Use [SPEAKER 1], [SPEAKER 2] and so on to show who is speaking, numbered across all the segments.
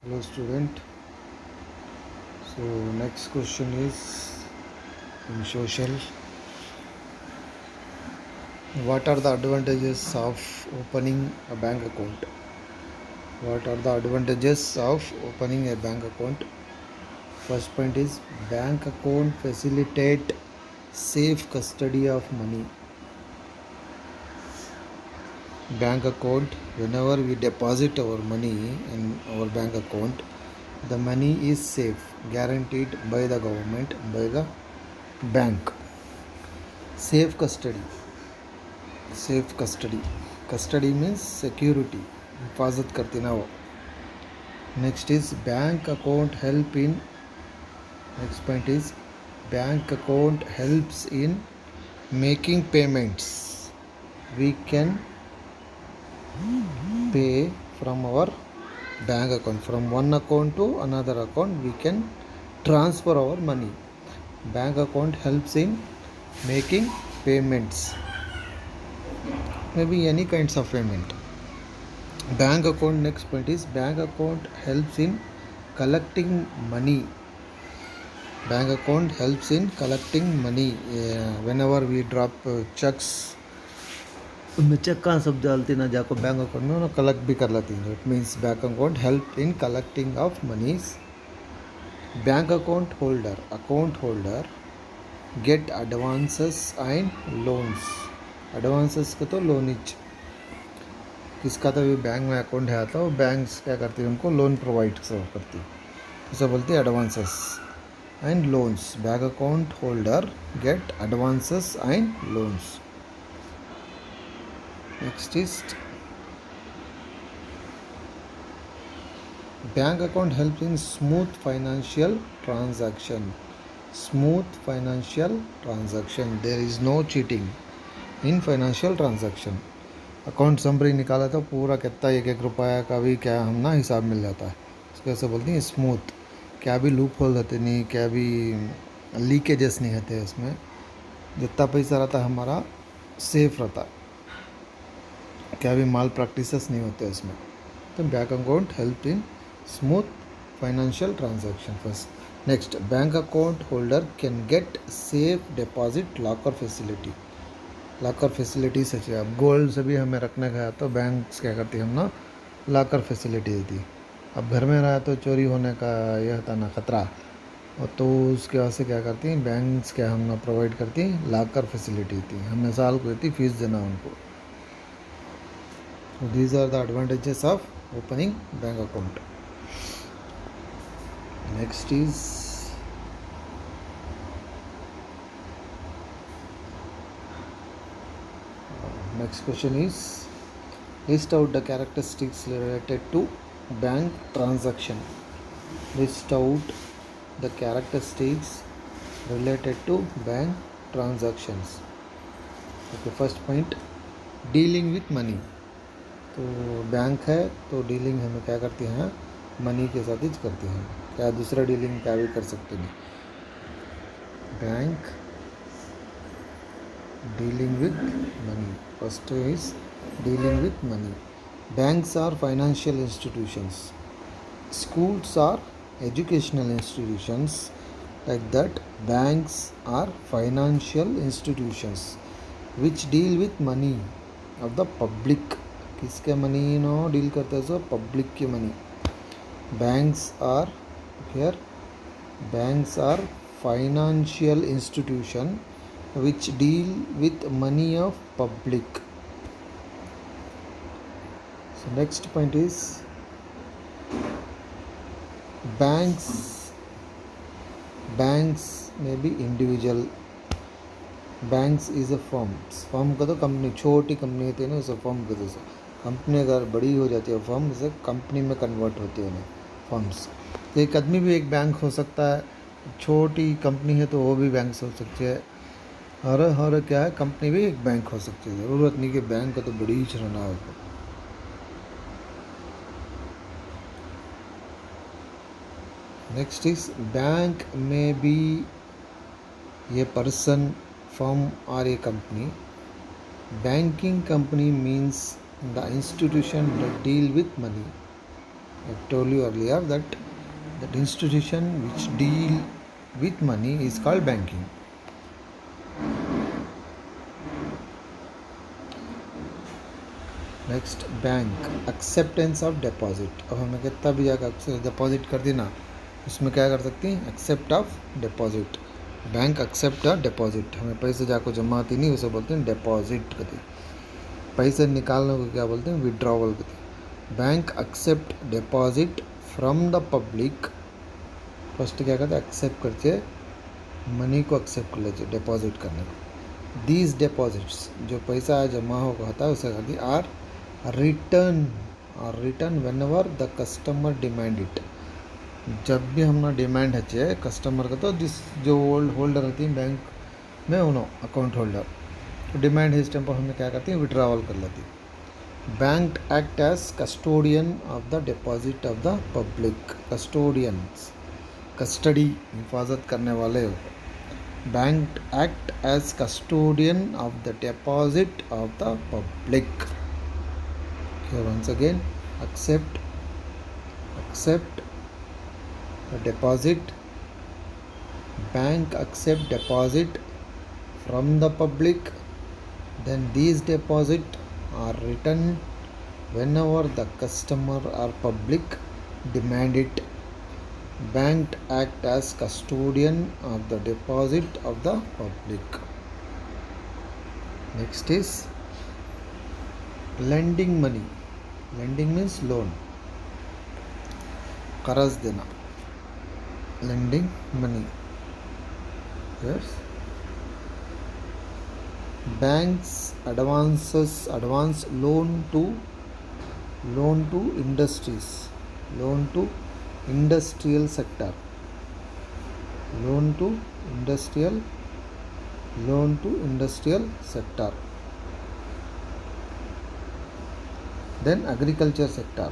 [SPEAKER 1] Hello student. So next question is in social. What are the advantages of opening a bank account? What are the advantages of opening a bank account? First point is bank account facilitate safe custody of money. Bank account, whenever we deposit our money in our bank account, the money is safe, guaranteed by the government, by the bank. Safe custody. Safe custody means security हिफाजत करती ना वो. Next is bank account help in. Next point is bank account helps in making payments. We can pay from our bank account, from one account to another account we can transfer our money. Bank account helps in making payments, maybe any kinds of payment. Bank account, next point is bank account helps in collecting money. Bank account helps in collecting money. Whenever we drop checks, उनमें check कहाँ सब डालती ना जाको bank account में उन्हें collect भी कर लेती हैं. It means bank account help in collecting of moneys. Bank account holder get advances and loans. Advances का तो लोन इच किसका तो भी बैंक में अकाउंट है तो बैंक्स क्या करती है उनको लोन प्रोवाइड करती है, उसे बोलती है advances and loans. Bank account holder get advances and loans. Next is bank account help in smooth financial transaction. Smooth financial transaction, there is no cheating in financial transaction. Account summary निकाला तो पूरा कितना एक एक रुपया का भी क्या हम ना हिसाब मिल जाता है. इसको ऐसे बोलते हैं स्मूथ. क्या भी लूप होल रहते नहीं, क्या भी लीकेजेस नहीं रहते उसमें. जितना पैसा रहता है हमारा सेफ रहता है, क्या भी माल प्रैक्टिसेस नहीं होते उसमें. तो bank account help in smooth financial transaction. First next bank account holder can get safe deposit locker facility. Locker facility such है. अब गोल्ड से भी हमें रखने का है तो बैंक्स क्या करती है हम ना लॉकर फैसिलिटी देती. अब घर में रहा तो चोरी होने का यह था ना खतरा, और तो उसके वजह से क्या करती हैं बैंक्स क्या हम ना प्रोवाइड करती हैं लॉकर फैसिलिटी देती. हमें साल को देती फीस देना उनको. These are the advantages of opening bank account. Next is next question is list out the characteristics related to bank transaction. List out the characteristics related to bank transactions. Okay, first point dealing with money. तो bank है तो dealing हमें क्या करती हैं money के साथ ही करती हैं. क्या दूसरा डीलिंग क्या भी कर सकते नहीं. Bank dealing with money. First is dealing with money. Banks are financial institutions. Schools are educational institutions. Like that, banks are financial institutions which deal with money of the public. किसके money no deal करते हैं so public के money. Banks are here. Banks are financial institution which deal with money of public. So next point is banks may be individual. banks is a firm का तो company छोटी company होती है ना उसे फर्म कहते हैं. कंपनी अगर बड़ी हो जाती है फर्म से कंपनी में कन्वर्ट होती है फर्म्स. तो एक आदमी भी एक बैंक हो सकता है. छोटी कंपनी है तो वो भी बैंक हो सकती है. हर क्या है कंपनी भी एक बैंक हो सकती है. ज़रूरत नहीं कि बैंक का तो बड़ी ही रहना हो. नेक्स्ट इज बैंक में बी ये पर्सन फर्म और a company. Banking company means the institution that deal with money. I told you earlier that institution which deal with money is called banking. Next bank acceptance of deposit. अब हमें कितना भी जाकर deposit कर दी ना, उसमें क्या कर सकती हैं, accept of deposit. Bank accept a deposit. हमें पैसे जाकर जमा आती नहीं, उसे बोलते हैं डिपॉजिट करती. पैसे निकालने को क्या बोलते हैं, विड्रॉवल करती. Bank accept deposit from the public. First क्या करते हैं, एक्सेप्ट करते मनी को एक्सेप्ट कर लेते डिपॉजिट करने को. दीज डिपॉजिट्स, जो पैसा जमा होता है उसे कहती or return whenever the customer demand it. जब भी हमने डिमांड है कस्टमर का, तो जिस जो होल्डर रहती है बैंक में उन्हों अकाउंट होल्डर, तो डिमांड है इस टाइम पर हमें क्या करती है, विड्रॉवल कर लेती. Bank act as custodian of the deposit of the public. Custodians, custody, हिफाजत करने वाले. Bank act as custodian of the deposit of the public. Here once again, accept the deposit. Bank accept deposit from the public. Then these deposit are returned whenever the customer or public demand it. Bank act as custodian of the deposit of the public. Next is lending money. Lending means loan, कर्ज देना. Lending money. Yes. Banks advance loan to industries, loan to industrial sector, loan to industrial sector. Then agriculture sector,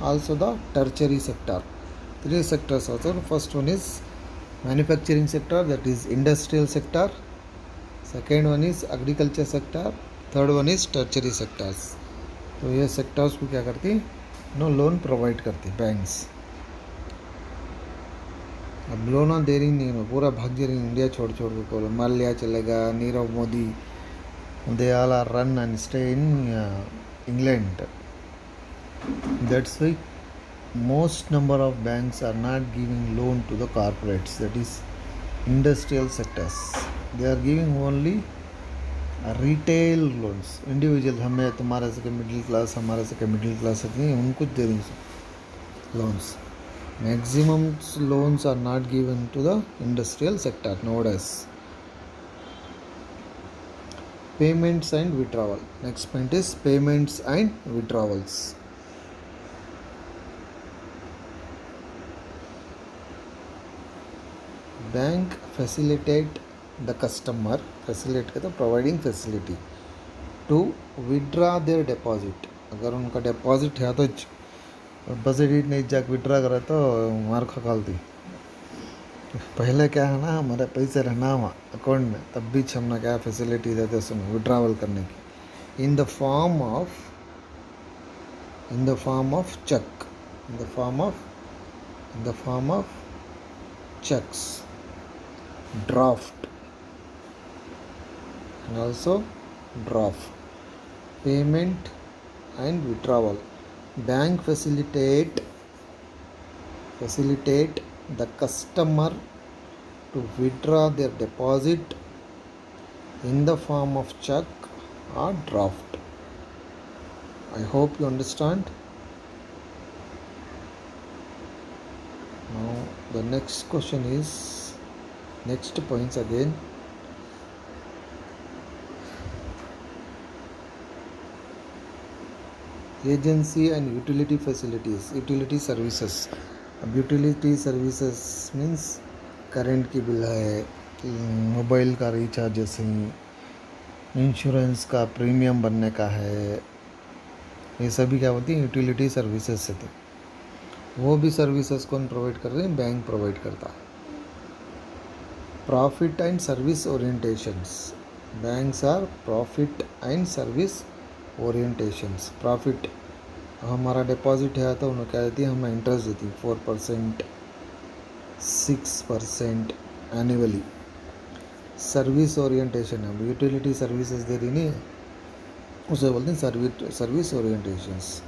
[SPEAKER 1] also the tertiary sector. Three sectors also. First one is manufacturing sector, that is industrial sector. Second one is agriculture sector. Third one is tertiary sectors. तो ये sectors को क्या करती, no loan provide करती banks. अब loan दे रही नहीं, पूरा भाग जा रही इंडिया छोड़ के. को माल्या चलेगा, Nirav Modi, they all are run and stay in England. That's why most number of banks are not giving loan to the corporates, that is industrial sectors. They are giving only retail loans. Individual, हमें तुम्हारे से middle class, हमारे से middle class नहीं, उनको दे रही loans. Maximum loans are not given to the industrial sector nowadays. Payments and withdrawal. Next point is payments and withdrawals. Bank facilitate the customer, facilitate कहते providing facility to withdraw their deposit. अगर उनका deposit है तो deposit नहीं जाकर withdraw करे तो मार खा. पहले क्या है ना, हमारे पैसे रहना वहाँ अकाउंट में, तब भी हमने क्या फैसिलिटी देते उसमें विड्रावल करने की, in the form of cheque, in the form of cheques, draft and also draft. Payment and withdrawal. Bank facilitate the customer to withdraw their deposit in the form of check or draft. I hope you understand. Now the next question is, next points again. Agency and utility facilities, utility services. अब utility services means current की bill है, mobile का recharges हैं, insurance का premium बनने का है, ये सभी क्या होती हैं, यूटिलिटी सर्विसेज से. थे वो भी सर्विसेज कौन प्रोवाइड कर रहे हैं, बैंक प्रोवाइड करता है. Profit and service orientations. Banks are profit and service orientations. Profit हमारा डिपॉजिट है तो उन्होंने क्या देती है, हमें इंटरेस्ट देती है 4%, 6% एनुअली। सर्विस ओरिएंटेशन है, यूटिलिटी सर्विसेज दे रही नहीं है, उसे बोलते हैं service orientations.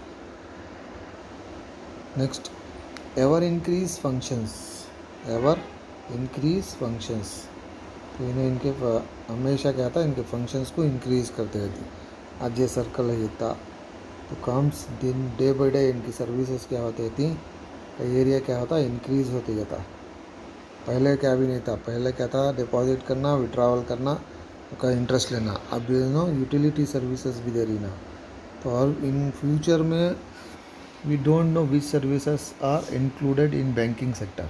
[SPEAKER 1] Next, ever increase functions, ever increase functions, तो इन्हें इनके हमेशा क्या था, इनके फंक्शंस को इंक्रीज करते रहती। आज ये सर्कल है था, तो काम्स दिन डे बाई डे इनकी सर्विसेज क्या होती थी, एरिया क्या होता इंक्रीज होते जाता। पहले क्या भी नहीं था, पहले क्या था, डिपॉजिट करना, विड्रॉवल करना, उसका इंटरेस्ट लेना। अब यूटिलिटी सर्विसेज भी दे रही ना, तो और इन फ्यूचर में we don't know which services are included in banking sector.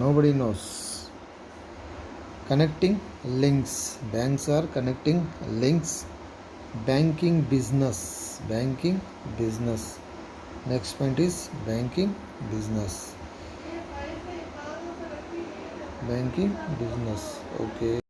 [SPEAKER 1] Nobody knows. Connecting links, banks are connecting links. Banking business, banking business. Next point is banking business, banking business. Okay.